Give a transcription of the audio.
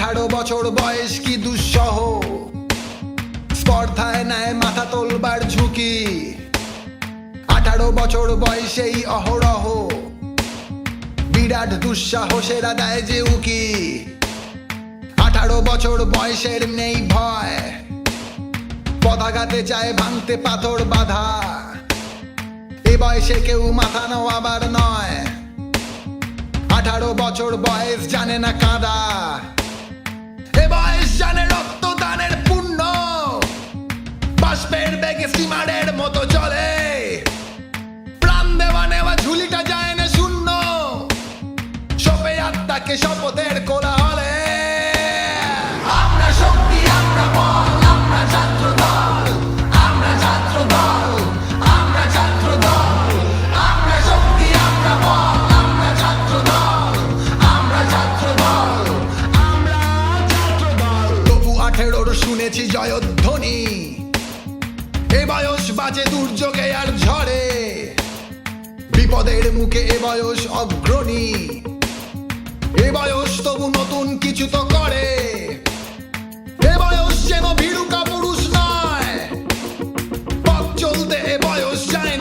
18 বছর বয়স কি দুঃসহ, স্পর্ধায় নেয় মাথা তোলবার ঝুঁকি। 18 বছর বয়সেই অহরহ বিরাট দুঃসাহসেরা দেয় যে উকি। 18 বছর বয়সের নেই ভয়, পদাঘাতে চায় ভাঙতে পাথর বাধা। এ বয়সে কেউ মাথা নোয়াবার নয়, 18 বছর বয়স জানে না কাঁদা। এ বয়স জানে রক্তদানের পুণ্য, বাষ্পের বেগে স্টিমারের মতো চলে। প্রাণ দেওয়া নেওয়া ঝুলিটা যায় না শূন্য, সপে আত্মাকে শপথের কোলাহলে। আমরা শক্তি, আমরা বল, আমরা ছাত্র দল, আমরা ছাত্র দল, আমরা ছাত্র দল। আমরা শক্তি, আমরা বল, আমরা ছাত্র দল, আমরা ছাত্র দল, আমরা ছাত্র দল। তবু 18 শুনেছি জয়ধ্বনি, এ বয়স বাজে দুর্যোগে আর ঝড়ে। বিপদের মুখে এ বয়স অগ্রণী, এ বয়স তবু নতুন কিছু তো করে। এ বয়স যেন ভীরুকা পুরুষ নয়, পথ চলতে এ বয়স যায়